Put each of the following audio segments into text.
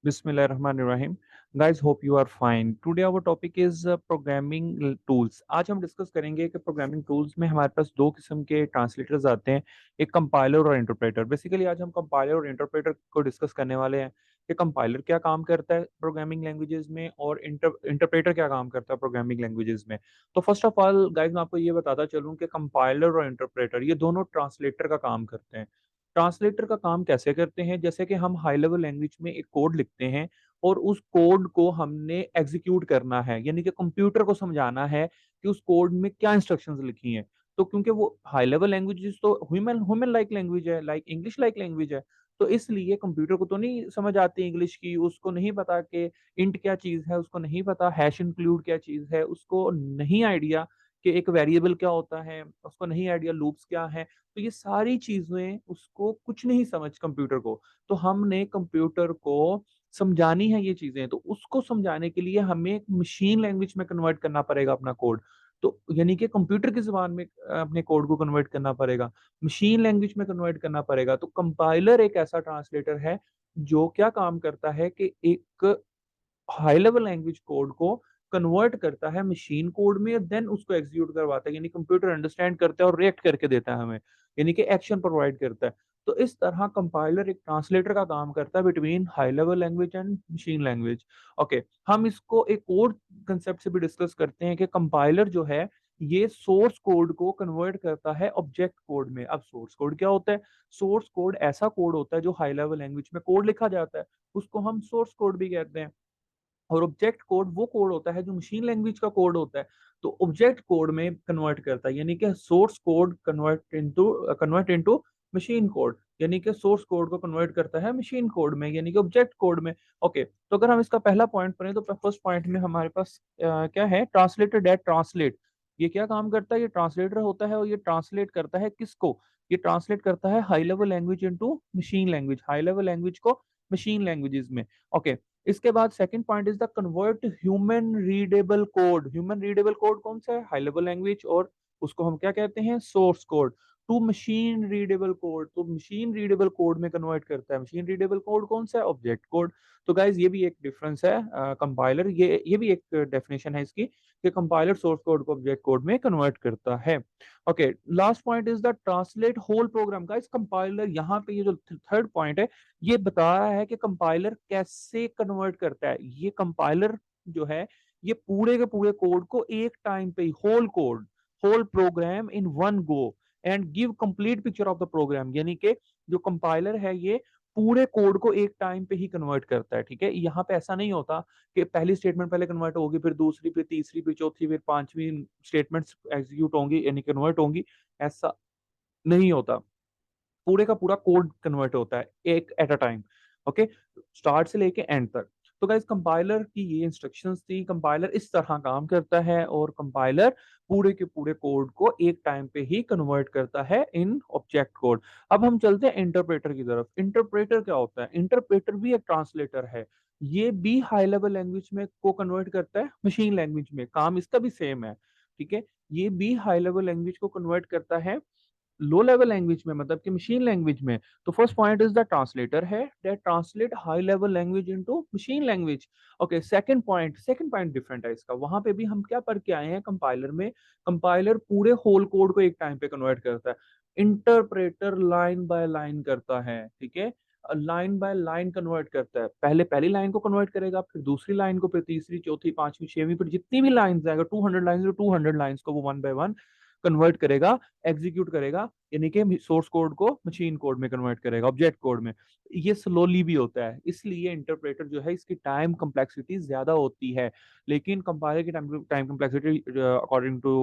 बिस्मिल्लाहिर्रहमानिर्रहीम। Guys hope you are fine. Today our topic is programming tools. आज हम discuss करेंगे कि प्रोग्रामिंग टूल्स में हमारे पास दो किस्म के ट्रांसलेटर्स आते हैं, एक कंपाइलर और इंटरप्रेटर। बेसिकली आज हम कंपाइलर और इंटरप्रेटर को डिस्कस करने वाले हैं कि कंपाइलर क्या काम करता है प्रोग्रामिंग लैंग्वेजेस में और इंटरप्रेटर क्या काम करता है प्रोग्रामिंग लैंग्वेजेस में। तो फर्स्ट ऑफ ऑल गाइस मैं आपको ये बताता चलूँ कि कंपाइलर और इंटरप्रेटर ये दोनों ट्रांसलेटर का काम करते हैं। ट्रांसलेटर का काम कैसे करते हैं? जैसे कि हम हाई लेवल लैंग्वेज में एक कोड लिखते हैं और उस कोड को हमने एग्जीक्यूट करना है, यानी कि कंप्यूटर को समझाना है कि उस कोड में क्या इंस्ट्रक्शंस लिखी हैं। तो क्योंकि वो हाई लेवल लैंग्वेजेस तो ह्यूमन ह्यूमन लाइक लैंग्वेज है, लाइक इंग्लिश लाइक लैंग्वेज है, तो इसलिए कंप्यूटर को तो नहीं समझ आती इंग्लिश की, उसको नहीं पता कि इंट क्या चीज है, उसको नहीं पता हैश इंक्लूड क्या चीज है, उसको नहीं आइडिया कि एक वेरिएबल क्या होता है, उसको नहीं आइडिया लूप्स क्या है। तो ये सारी चीजें उसको कुछ नहीं समझ कंप्यूटर को। तो हमने कंप्यूटर को समझानी है ये चीजें, तो उसको समझाने के लिए हमें एक मशीन लैंग्वेज में कन्वर्ट करना पड़ेगा अपना कोड। तो यानी कि कंप्यूटर की जुबान में अपने कोड को कन्वर्ट करना पड़ेगा, मशीन लैंग्वेज में कन्वर्ट करना पड़ेगा। तो कंपाइलर एक ऐसा ट्रांसलेटर है जो क्या काम करता है कि एक हाई लेवल लैंग्वेज कोड को कन्वर्ट करता है मशीन कोड में, देन उसको एग्जीक्यूट करवाता है, यानी कंप्यूटर अंडरस्टैंड करता है और रिएक्ट करके देता है हमें, यानी कि एक्शन प्रोवाइड करता है। तो इस तरह कंपाइलर एक ट्रांसलेटर का काम करता है between high level language and machine language. Okay, हम इसको एक और कंसेप्ट से भी डिस्कस करते हैं कि कंपाइलर जो है ये सोर्स कोड को कन्वर्ट करता है ऑब्जेक्ट कोड में। अब सोर्स कोड क्या होता है? सोर्स कोड ऐसा कोड होता है जो हाई लेवल लैंग्वेज में कोड लिखा जाता है, उसको हम सोर्स कोड भी कहते हैं। और ऑब्जेक्ट कोड वो कोड होता है जो मशीन लैंग्वेज का कोड होता है, तो ऑब्जेक्ट कोड में कन्वर्ट करता है, यानी कि source code convert into machine code, यानी कि सोर्स कोड को कन्वर्ट करता है मशीन कोड में, यानी कि ऑब्जेक्ट कोड में। ओके, तो अगर हम इसका पहला पॉइंट पढ़ें तो फर्स्ट पॉइंट में हमारे पास क्या है? Translator that translate. ये क्या काम करता है? ये ट्रांसलेटर होता है और ये ट्रांसलेट करता है किसको? ये ट्रांसलेट करता है high level language into machine language, high level language को मशीन लैंग्वेजेस में। ओके, इसके बाद second point is the convert human readable code. Human readable code कौन सा है? हाई लेवल लैंग्वेज, और उसको हम क्या कहते हैं? Source code. To machine readable code, तो मशीन रीडेबल कोड में कन्वर्ट करता है। मशीन रीडेबल कोड कौन सा है? Object code. तो गाइज ये भी एक डिफरेंस है। कंपाइलर ये भी एक डेफिनेशन है इसकी कि कंपाइलर सोर्स कोड को ऑब्जेक्ट कोड में कन्वर्ट करता है। Okay, last point is the translate whole program. Guys compiler यहाँ पे ये जो थर्ड पॉइंट है ये बता रहा है कि कंपाइलर कैसे कन्वर्ट करता है। ये कंपाइलर जो है ये पूरे के पूरे कोड को एक टाइम पे ही, whole code, whole program in one go and give complete picture of the program, यानी कि जो कंपाइलर है ये पूरे कोड को एक टाइम पे ही कन्वर्ट करता है। ठीक है, यहाँ पे ऐसा नहीं होता कि पहली स्टेटमेंट पहले कन्वर्ट होगी, फिर दूसरी, फिर तीसरी, फिर चौथी, फिर पांचवी स्टेटमेंट्स एग्जीक्यूट होंगी यानी कन्वर्ट होंगी। ऐसा नहीं होता, पूरे का पूरा कोड कन्वर्ट होता है एक at a time. Okay, start से लेके एंड तक। तो गाइस कंपाइलर की ये इंस्ट्रक्शंस थी, कंपाइलर इस तरह काम करता है और कंपाइलर पूरे के पूरे कोड को एक टाइम पे ही कन्वर्ट करता है इन ऑब्जेक्ट कोड। अब हम चलते हैं इंटरप्रेटर की तरफ। इंटरप्रेटर क्या होता है? इंटरप्रेटर भी एक ट्रांसलेटर है, ये भी हाई लेवल लैंग्वेज में को कन्वर्ट करता है मशीन लैंग्वेज में, काम इसका भी सेम है। ठीक है, ये भी हाई लेवल लैंग्वेज को कन्वर्ट करता है लो लेवल लैंग्वेज में, मतलब कि मशीन लैंग्वेज में। तो first point is the translator है that translate high level language into machine language. Okay, second point different है इसका। वहां पे भी हम क्या पढ़ के आए हैं? कंपाइलर में कंपाइलर पूरे होल कोड को एक टाइम पे कन्वर्ट करता है, इंटरप्रेटर लाइन बाय लाइन करता है। ठीक है, लाइन बाय लाइन कन्वर्ट करता है, पहले पहली लाइन को कन्वर्ट करेगा, फिर दूसरी लाइन को, फिर तीसरी, चौथी, पांचवी, छठवीं, फिर जितनी भी लाइन आएगा 200 लाइन, तो 200 लाइंस को वो वन बाय वन कन्वर्ट करेगा, एग्जीक्यूट करेगा, यानी कि सोर्स कोड को मशीन कोड में कन्वर्ट करेगा, ऑब्जेक्ट कोड में। ये स्लोली भी होता है, इसलिए इंटरप्रेटर जो है इसकी टाइम कम्प्लेक्सिटी ज्यादा होती है, लेकिन कंपाइलर की time time complexity according to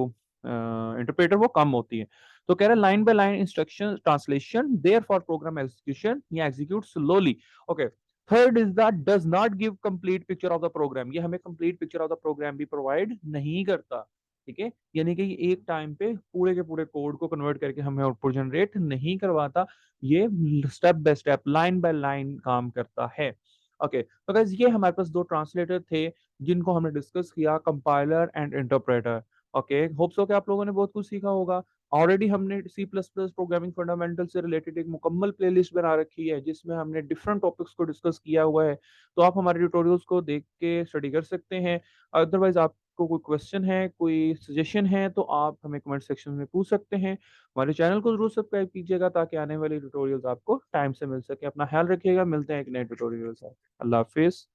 interpreter वो कम होती है। तो कह रहा है line by line instruction translation there for program execution या execute slowly. Okay, third is that does not give complete picture of the program. ये हमें complete picture of the program भी प्रोवाइड नहीं करता। ठीक है, यानी कि ये एक टाइम पे पूरे के पूरे कोड को कन्वर्ट करके हमें आउटपुट जनरेट नहीं करवाता, ये step by step, line by line काम करता है। ओके, तो गाइस ये हमारे पास दो ट्रांसलेटर थे जिनको हमने डिस्कस किया, compiler and interpreter. Okay, hope so कि आप लोगों ने बहुत कुछ सीखा होगा। ऑलरेडी हमने C plus plus programming fundamental से रिलेटेड एक मुकम्मल प्लेलिस्ट बना रखी है जिसमें हमने डिफरेंट टॉपिक्स को डिस्कस किया हुआ है। तो आप हमारे ट्यूटोरियल्स को देख के स्टडी कर सकते हैं। अदरवाइज़ आपको कोई क्वेश्चन है, कोई सजेशन है तो आप हमें कमेंट सेक्शन में पूछ सकते हैं। हमारे चैनल को ज़रूर सब्सक्राइब कीजिएगा ताकि आने वाले ट्यूटोरियल्स आपको टाइम से मिल सके। अपना ख़्याल रखिएगा, मिलते हैं एक नए ट्यूटोरियल के साथ। अल्लाह हाफ़िज़।